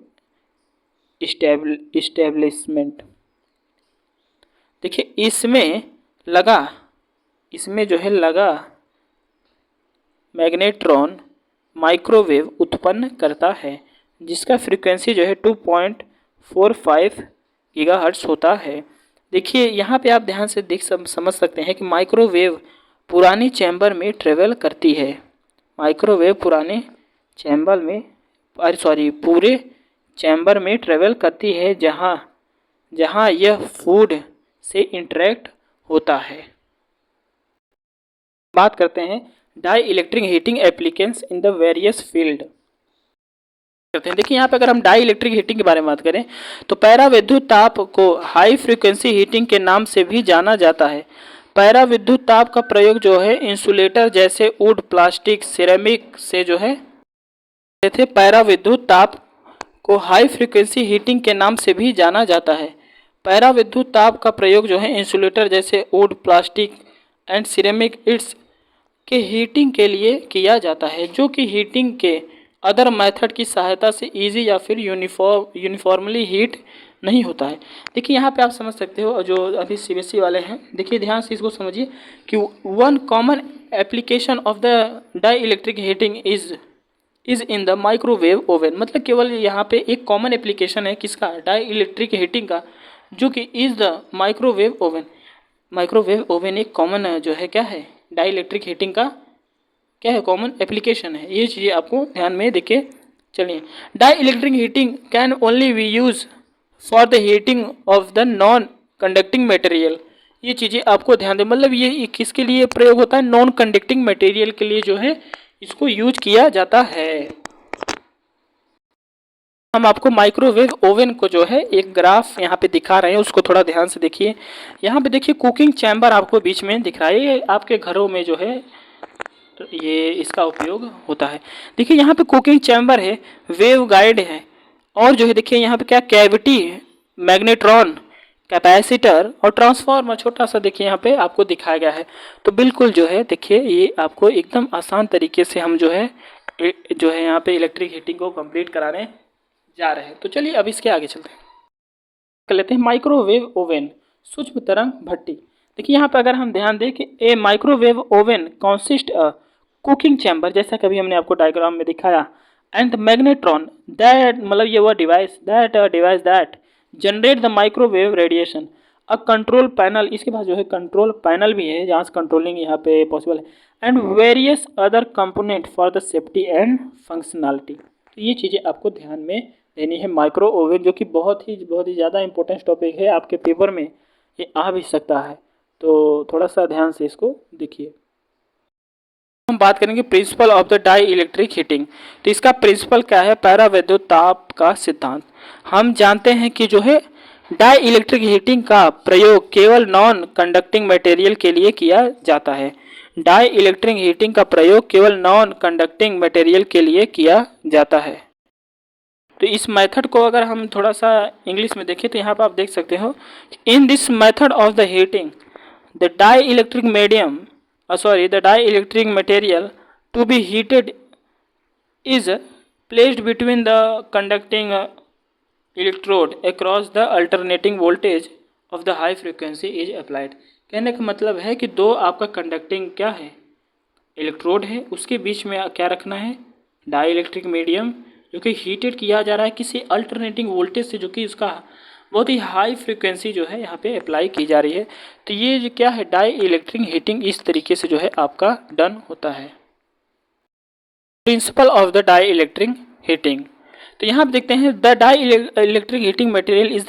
establishment. देखिए इसमें जो है लगा मैग्नेट्रॉन माइक्रोवेव उत्पन्न करता है जिसका फ्रीक्वेंसी जो है 2.45 गीगाहर्ट्ज़ होता है। देखिए यहाँ पे आप ध्यान से समझ सकते हैं कि माइक्रोवेव पुरानी चैम्बर में ट्रेवल करती है। माइक्रोवेव पूरे चैम्बर में ट्रेवल करती है जहाँ यह फूड से इंटरेक्ट होता है। बात करते हैं dielectric heating applications in the various field करते हैं। देखिए यहाँ पे अगर हम डाई इलेक्ट्रिक हीटिंग के बारे में बात करें तो पैरा विद्युत ताप को हाई फ्रीक्वेंसी हीटिंग के नाम से भी जाना जाता है। पैरा विद्युत ताप का प्रयोग जो है इंसुलेटर जैसे वुड, प्लास्टिक, सिरेमिक से जो है थे। पैरा विद्युत ताप को हाई फ्रीक्वेंसी हीटिंग के नाम से भी जाना जाता है। पैरा विद्युत ताप का प्रयोग जो है इंसुलेटर जैसे would, plastic and ceramic it's के हीटिंग के लिए किया जाता है, जो कि हीटिंग के अदर मेथड की सहायता से इजी या फिर यूनिफॉर्मली हीट नहीं होता है। देखिए यहाँ पे आप समझ सकते हो, जो अभी सीबीएसई वाले हैं देखिए ध्यान से इसको समझिए कि one common application of the dielectric heating is in the microwave oven. मतलब केवल यहाँ पे एक कॉमन एप्लीकेशन है किसका, डाई इलेक्ट्रिक हीटिंग का, जो कि is the microwave oven. Microwave oven एक कॉमन जो है क्या है, डाई इलेक्ट्रिक हीटिंग का क्या है, कॉमन एप्लीकेशन है। ये चीज़ें आपको ध्यान में देखे चलिए। Dielectric heating can only be use for the heating of the non conducting material. ये चीज़ें आपको ध्यान दें, मतलब ये किसके लिए प्रयोग होता है, नॉन कंडक्टिंग मटेरियल के लिए जो है इसको यूज किया जाता है। हम आपको माइक्रोवेव ओवन को जो है एक ग्राफ यहाँ पे दिखा रहे हैं, उसको थोड़ा ध्यान से देखिए। यहाँ पे देखिए कुकिंग चैम्बर आपको बीच में दिख रहा है, ये आपके घरों में जो है ये इसका उपयोग होता है। देखिए यहाँ पे कुकिंग चैम्बर है, वेव गाइड है, और जो है देखिए यहाँ पे क्या कैविटी, मैग्नेट्रॉन, कैपेसिटर और ट्रांसफार्मर छोटा सा देखिए यहाँ पे आपको दिखाया गया है। तो बिल्कुल जो है देखिए ये आपको एकदम आसान तरीके से हम जो है यहाँ पे इलेक्ट्रिक हीटिंग को कंप्लीट कराने जा रहे हैं। तो चलिए अब इसके आगे चलते हैं, कर लेते हैं माइक्रोवेव ओवन, सूक्ष्म तरंग भट्टी। देखिए यहाँ पे अगर हम ध्यान दें कि ए माइक्रोवेव ओवन कॉन्सिस्ट अ कुकिंग चैम्बर, जैसा कभी हमने आपको डायग्राम में दिखाया, एंड द मैग्नेट्रॉन दैट, मतलब ये वह device that generate the microwave radiation, a control panel, इसके पास जो है कंट्रोल पैनल भी है जहाँ से कंट्रोलिंग यहाँ पे पॉसिबल है, and various other component for the safety and functionality. तो ये चीज़ें आपको ध्यान में देनी है। माइक्रो ओवन जो कि बहुत ही ज़्यादा इंपॉर्टेंट टॉपिक है, आपके पेपर में ये आ भी सकता है, तो थोड़ा सा ध्यान से इसको देखिए। हम बात करेंगे principle of the dielectric heating. तो इसका प्रिंसिपल क्या है, परावैद्युत ताप का सिद्धांत। हम जानते हैं कि जो है डाई इलेक्ट्रिक हीटिंग का प्रयोग केवल नॉन कंडक्टिंग मटेरियल के लिए किया जाता है। डाई इलेक्ट्रिक हीटिंग का प्रयोग केवल नॉन कंडक्टिंग मटेरियल के लिए किया जाता है। तो इस मेथड को अगर हम थोड़ा सा इंग्लिश में देखें तो यहाँ पर आप देख सकते हो, in this method of the heating the dielectric medium the dielectric material to be heated is placed between the conducting electrode across the alternating voltage of the high frequency is applied। कहने का मतलब है कि दो आपका कंडक्टिंग क्या है, इलेक्ट्रोड है, उसके बीच में क्या रखना है, डाई इलेक्ट्रिक मीडियम, जो कि हीटेड किया जा रहा है किसी अल्टरनेटिंग वोल्टेज से, जो कि उसका बहुत ही हाई फ्रीक्वेंसी जो है यहाँ पे अप्लाई की जा रही है। तो ये जो क्या है, डाई इलेक्ट्रिक हीटिंग इस तरीके से जो है आपका डन होता है। Principle of the dielectric heating, तो यहाँ पे देखते हैं the dielectric heating material is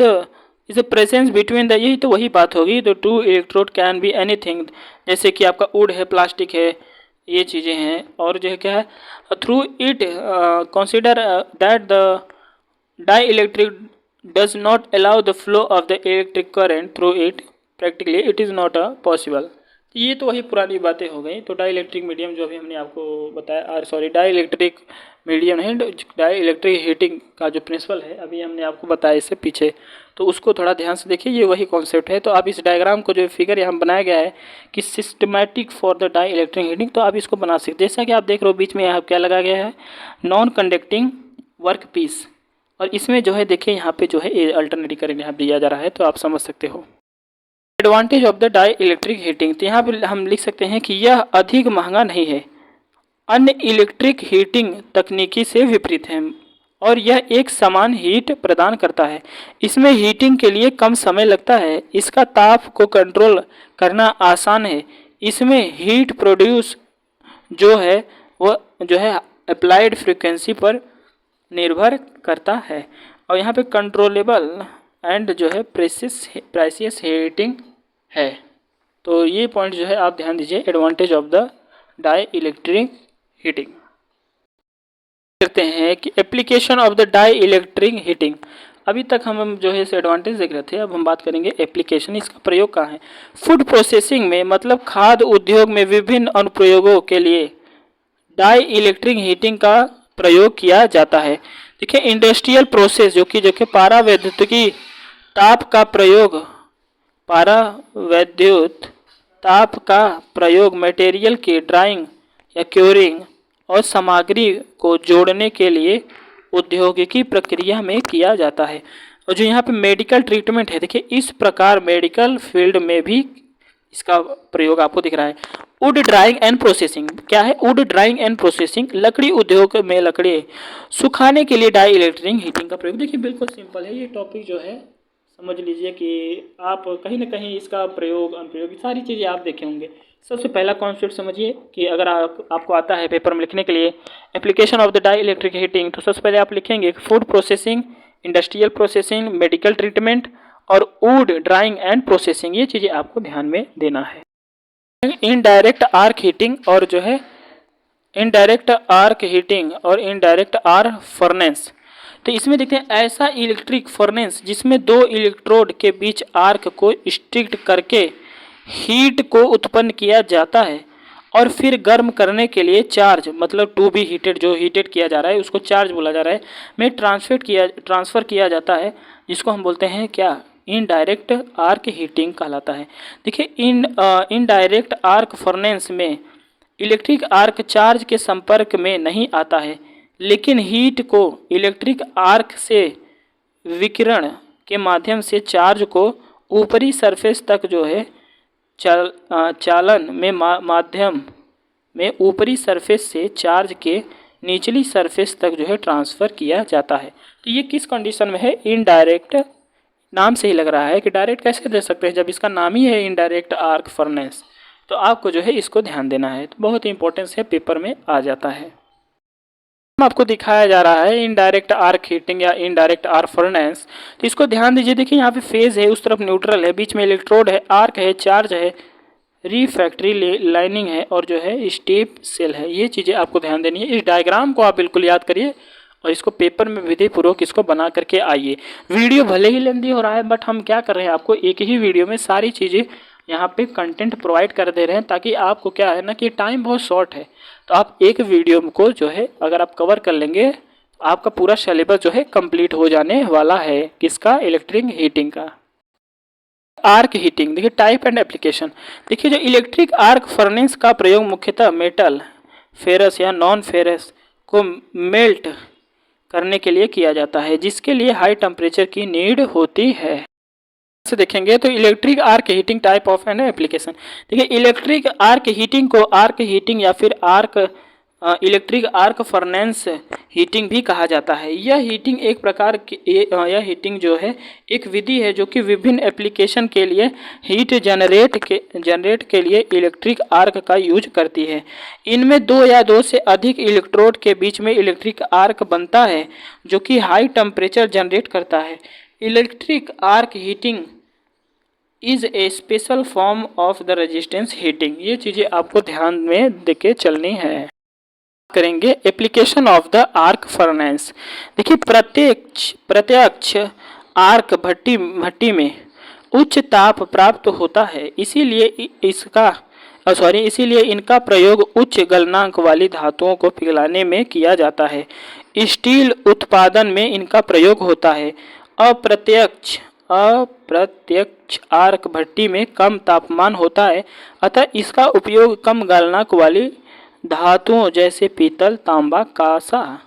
the presence between the, यही तो वही बात होगी, the two electrode can be anything, जैसे कि आपका वुड है, प्लास्टिक है, ये चीज़ें हैं, और जो है क्या है, through it consider that the dielectric does not allow the flow of the electric current through it, practically it is not a possible। तो ये तो वही पुरानी बातें हो गई। तो डाई इलेक्ट्रिक मीडियम जो अभी हमने आपको बताया, डाई इलेक्ट्रिक मीडियम है, डाई इलेक्ट्रिक हीटिंग का जो प्रिंसिपल है अभी हमने आपको बताया इससे पीछे, तो उसको थोड़ा ध्यान से देखिए, ये वही कॉन्सेप्ट है। तो आप इस डायग्राम को जो फिगर यहाँ बनाया गया है कि systematic for the dielectric heating, तो आप इसको बना सकते, जैसा कि आप देख रहे हो बीच में यहाँ क्या लगा गया है, नॉन कंडक्टिंग वर्क पीस, और इसमें जो है देखिए यहाँ पे जो है अल्टरनेटिव करंट यहाँ दिया जा रहा है, तो आप समझ सकते हो। Advantage of the dielectric heating, तो यहाँ पे हम लिख सकते हैं कि यह अधिक महंगा नहीं है, अन्य इलेक्ट्रिक हीटिंग तकनीकी से विपरीत है, और यह एक समान हीट प्रदान करता है। इसमें हीटिंग के लिए कम समय लगता है, इसका ताप को कंट्रोल करना आसान है, इसमें हीट प्रोड्यूस जो है वह जो है अप्लाइड फ्रीक्वेंसी पर निर्भर करता है, और यहाँ पे कंट्रोलेबल एंड जो है प्रेसियस हीटिंग है। तो ये पॉइंट जो है आप ध्यान दीजिए, advantage of the dielectric heating. करते हैं कि application of the dielectric heating, अभी तक हम जो है इस एडवांटेज देख रहे थे, अब हम बात करेंगे एप्लीकेशन, इसका प्रयोग कहाँ है। फूड प्रोसेसिंग में, मतलब खाद्य उद्योग में विभिन्न अनुप्रयोगों के लिए डाई इलेक्ट्रिक हीटिंग का प्रयोग किया जाता है। देखिए इंडस्ट्रियल प्रोसेस जो कि पारावैद्युतिकी ताप का प्रयोग, पारावैद्युत ताप का प्रयोग मटेरियल के ड्राइंग या क्योरिंग और सामग्री को जोड़ने के लिए औद्योगिकी प्रक्रिया में किया जाता है। और जो यहाँ पे मेडिकल ट्रीटमेंट है, देखिए इस प्रकार मेडिकल फील्ड में भी इसका प्रयोग आपको दिख रहा है। वुड ड्राइंग एंड प्रोसेसिंग, क्या है, वुड ड्राइंग एंड प्रोसेसिंग, लकड़ी उद्योग में लकड़ी सुखाने के लिए डाई इलेक्ट्रिक हीटिंग का प्रयोग। देखिए बिल्कुल सिंपल है ये टॉपिक, जो है समझ लीजिए कि आप कहीं ना कहीं इसका प्रयोग अनुप्रयोग सारी चीज़ें आप देखे होंगे। सबसे पहला कॉन्सेप्ट समझिए कि अगर आपको आता है पेपर में लिखने के लिए application of the dielectric heating, तो सबसे पहले आप लिखेंगे food processing industrial processing, medical treatment और वुड ड्राइंग एंड प्रोसेसिंग, ये चीज़ें आपको ध्यान में देना है। इनडायरेक्ट आर्क हीटिंग और जो है इनडायरेक्ट आर्क हीटिंग और इनडायरेक्ट आर्क फर्नेस। तो इसमें देखते हैं ऐसा इलेक्ट्रिक फर्नेस जिसमें दो इलेक्ट्रोड के बीच आर्क को स्टिक्ड करके हीट को उत्पन्न किया जाता है और फिर गर्म करने के लिए चार्ज, मतलब टू बी हीटेड, जो हीटेड किया जा रहा है उसको चार्ज बोला जा रहा है, में ट्रांसफ़र किया जाता है, जिसको हम बोलते हैं क्या, इनडायरेक्ट आर्क हीटिंग कहलाता है। देखिए इनडायरेक्ट आर्क फर्नेस में इलेक्ट्रिक आर्क चार्ज के संपर्क में नहीं आता है, लेकिन हीट को इलेक्ट्रिक आर्क से विकिरण के माध्यम से चार्ज को ऊपरी सरफेस तक जो है चालन में माध्यम में ऊपरी सरफेस से चार्ज के निचली सरफेस तक जो है ट्रांसफ़र किया जाता है। तो ये किस कंडीशन में है, इनडायरेक्ट, नाम से ही लग रहा है कि डायरेक्ट कैसे दे सकते हैं जब इसका नाम ही है इनडायरेक्ट आर्क फर्नेस। तो आपको जो है इसको ध्यान देना है, तो बहुत ही इंपॉर्टेंस है, पेपर में आ जाता है। आपको दिखाया जा रहा है इनडायरेक्ट आर्क हीटिंग या इनडायरेक्ट आर्क फर्नेस। तो इसको ध्यान दीजिए, देखिए यहाँ पे फेज है, उस तरफ न्यूट्रल है, बीच में इलेक्ट्रोड है, आर्क है, चार्ज है, रिफ्रैक्टरी लाइनिंग है और जो है स्टेप सेल है। ये चीज़ें आपको ध्यान देनी है। इस डायग्राम को आप बिल्कुल याद करिए और इसको पेपर में विधिपूर्वक इसको बना करके आइए। वीडियो भले ही लेंदी हो रहा है, बट हम क्या कर रहे हैं, आपको एक ही वीडियो में सारी चीज़ें यहाँ पे कंटेंट प्रोवाइड कर दे रहे हैं, ताकि आपको क्या है ना कि टाइम बहुत शॉर्ट है, तो आप एक वीडियो को जो है अगर आप कवर कर लेंगे तो आपका पूरा सिलेबस जो है कंप्लीट हो जाने वाला है। किसका, इलेक्ट्रिक हीटिंग का। आर्क हीटिंग, देखिए टाइप एंड एप्लीकेशन। देखिए जो इलेक्ट्रिक आर्क फर्नेस का प्रयोग मुख्यतः मेटल, फेरस या नॉन फेरस को मेल्ट करने के लिए किया जाता है, जिसके लिए हाई टेम्परेचर की नीड होती है। से देखेंगे तो electric arc heating type of and application. देखिए इलेक्ट्रिक आर्क हीटिंग को आर्क हीटिंग या फिर इलेक्ट्रिक आर्क फर्नेस हीटिंग भी कहा जाता है। यह हीटिंग एक प्रकार की यह हीटिंग जो है एक विधि है जो कि विभिन्न एप्लीकेशन के लिए हीट जनरेट के लिए इलेक्ट्रिक आर्क का यूज करती है। इनमें दो या दो से अधिक इलेक्ट्रोड के बीच में इलेक्ट्रिक आर्क बनता है जो कि हाई टेम्परेचर जनरेट करता है। Electric arc heating is a special form of the resistance heating. ये चीज़ें आपको ध्यान में देके चलनी है। करेंगे application of the arc furnace. देखिए प्रत्यक्ष आर्क भट्टी में उच्च ताप प्राप्त होता है, इसीलिए इनका प्रयोग उच्च गलनांक वाली धातुओं को पिघलाने में किया जाता है। स्टील उत्पादन में इनका प्रयोग होता है। अप्रत्यक्ष आर्क भट्टी में कम तापमान होता है, अतः इसका उपयोग कम गलनांक वाली धातुओं जैसे पीतल, तांबा, कांसा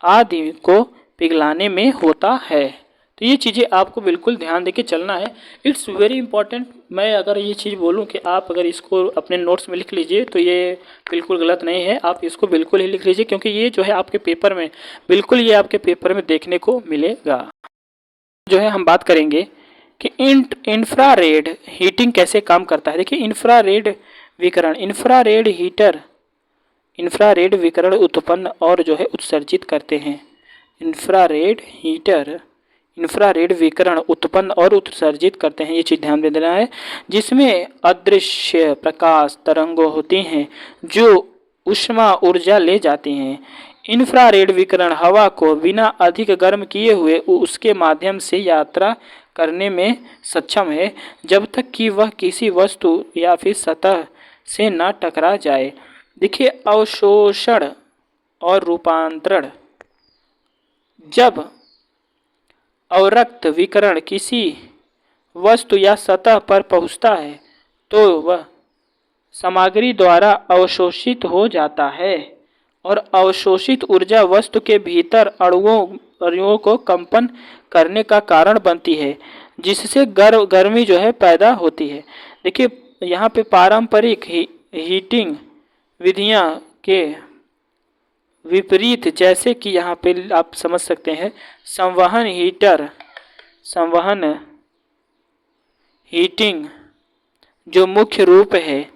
आदि को पिघलाने में होता है। तो ये चीज़ें आपको बिल्कुल ध्यान देके चलना है। It's very important. मैं अगर ये चीज़ बोलूँ कि आप अगर इसको अपने नोट्स में लिख लीजिए तो ये बिल्कुल गलत नहीं है, आप इसको बिल्कुल ही लिख लीजिए, क्योंकि ये जो है आपके पेपर में बिल्कुल ये आपके पेपर में देखने को मिलेगा। जो है हम बात करेंगे कि इंफ्रारेड हीटिंग कैसे काम करता है। देखिए इंफ्रारेड विकिरण उत्पन्न और जो है उत्सर्जित करते हैं। इंफ्रारेड विकिरण उत्पन्न और उत्सर्जित करते हैं, ये चीज़ ध्यान में देना है, जिसमें अदृश्य प्रकाश तरंगें होती हैं जो ऊष्मा ऊर्जा ले जाती हैं। इंफ्रारेड विकिरण हवा को बिना अधिक गर्म किए हुए उसके माध्यम से यात्रा करने में सक्षम है, जब तक कि वह किसी वस्तु या फिर सतह से न टकरा जाए। देखिए अवशोषण और रूपांतरण। जब अवरक्त विकिरण किसी वस्तु या सतह पर पहुंचता है तो वह सामग्री द्वारा अवशोषित हो जाता है और अवशोषित ऊर्जा वस्तु के भीतर अणुओं को कंपन करने का कारण बनती है, जिससे गर्मी जो है पैदा होती है। देखिए यहाँ पे पारंपरिक हीटिंग विधियाँ के विपरीत, जैसे कि यहाँ पे आप समझ सकते हैं संवहन हीटिंग जो मुख्य रूप है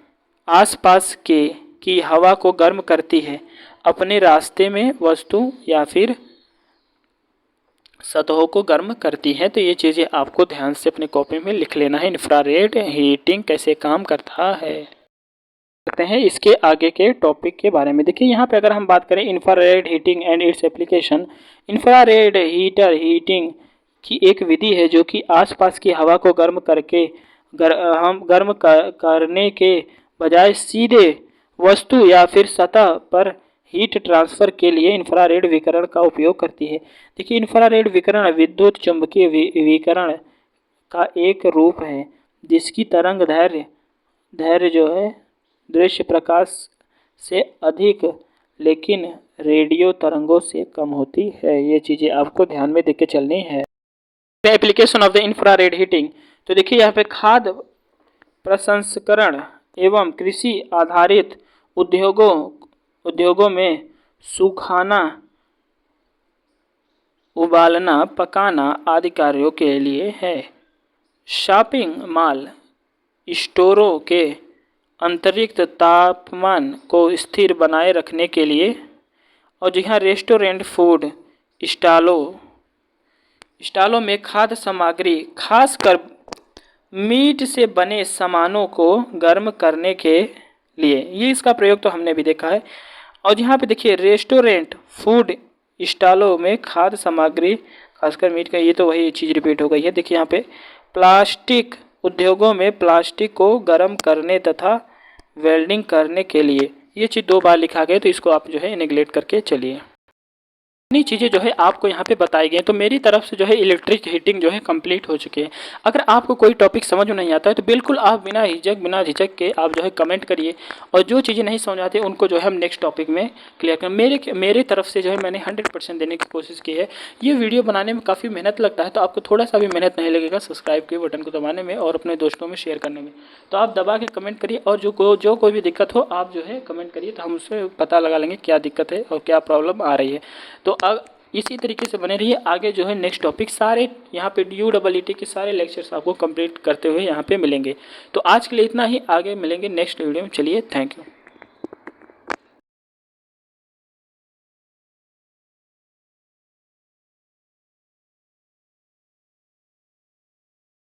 आसपास की हवा को गर्म करती है, अपने रास्ते में वस्तु या फिर सतहों को गर्म करती हैं। तो ये चीज़ें आपको ध्यान से अपने कॉपी में लिख लेना है। इंफ्रारेड हीटिंग कैसे काम करता है। करते हैं इसके आगे के टॉपिक के बारे में। देखिए यहाँ पे अगर हम बात करें infrared heating and its application. Infrared heating की एक विधि है जो कि आसपास की हवा को गर्म करके हम करने के बजाय सीधे वस्तु या फिर सतह पर हीट ट्रांसफर के लिए इंफ्रारेड विकिरण का उपयोग करती है। देखिए इंफ्रारेड विकिरण विद्युत चुंबकीय विकिरण का एक रूप है जिसकी तरंग दैर्ध्य जो है दृश्य प्रकाश से अधिक लेकिन रेडियो तरंगों से कम होती है। ये चीज़ें आपको ध्यान में देख के चलनी है। Application of the infrared heating. तो देखिए यहाँ पे खाद्य प्रसंस्करण एवं कृषि आधारित उद्योगों में सुखाना, उबालना, पकाना आदि कार्यों के लिए है। शॉपिंग मॉल स्टोरों के अतिरिक्त तापमान को स्थिर बनाए रखने के लिए और जहाँ रेस्टोरेंट फूड स्टॉलों में खाद्य सामग्री खासकर मीट से बने सामानों को गर्म करने के लिए, ये इसका प्रयोग तो हमने भी देखा है। और यहाँ पे देखिए रेस्टोरेंट फूड स्टॉलों में खाद्य सामग्री खासकर मीट का, ये तो वही चीज़ रिपीट हो गई है। देखिए यहाँ पे प्लास्टिक उद्योगों में प्लास्टिक को गर्म करने तथा वेल्डिंग करने के लिए, ये चीज़ 2 बार लिखा गया तो इसको आप जो है नेगलेक्ट करके चलिए। इतनी चीज़ें जो है आपको यहाँ पे बताई गई हैं। तो मेरी तरफ से जो है इलेक्ट्रिक हीटिंग जो है कंप्लीट हो चुकी है। अगर आपको कोई टॉपिक समझ में नहीं आता है तो बिल्कुल आप बिना झिझक के आप जो है कमेंट करिए और जो चीज़ें नहीं समझ आती उनको जो है हम नेक्स्ट टॉपिक में क्लियर करें। मेरे तरफ से जो है मैंने 100% देने की कोशिश की है। ये वीडियो बनाने में काफ़ी मेहनत लगता है तो आपको थोड़ा सा भी मेहनत नहीं लगेगा सब्सक्राइब के बटन को दबाने में और अपने दोस्तों में शेयर करने में। तो आप दबा के कमेंट करिए और जो कोई भी दिक्कत हो आप जो है कमेंट करिए तो हम उससे पता लगा लेंगे क्या दिक्कत है और क्या प्रॉब्लम आ रही है। तो अब इसी तरीके से बने रहिए। आगे जो है नेक्स्ट टॉपिक सारे यहाँ पे DUEET के सारे लेक्चर्स आपको कंप्लीट करते हुए यहाँ पे मिलेंगे। तो आज के लिए इतना ही, आगे मिलेंगे नेक्स्ट वीडियो में। चलिए थैंक यू।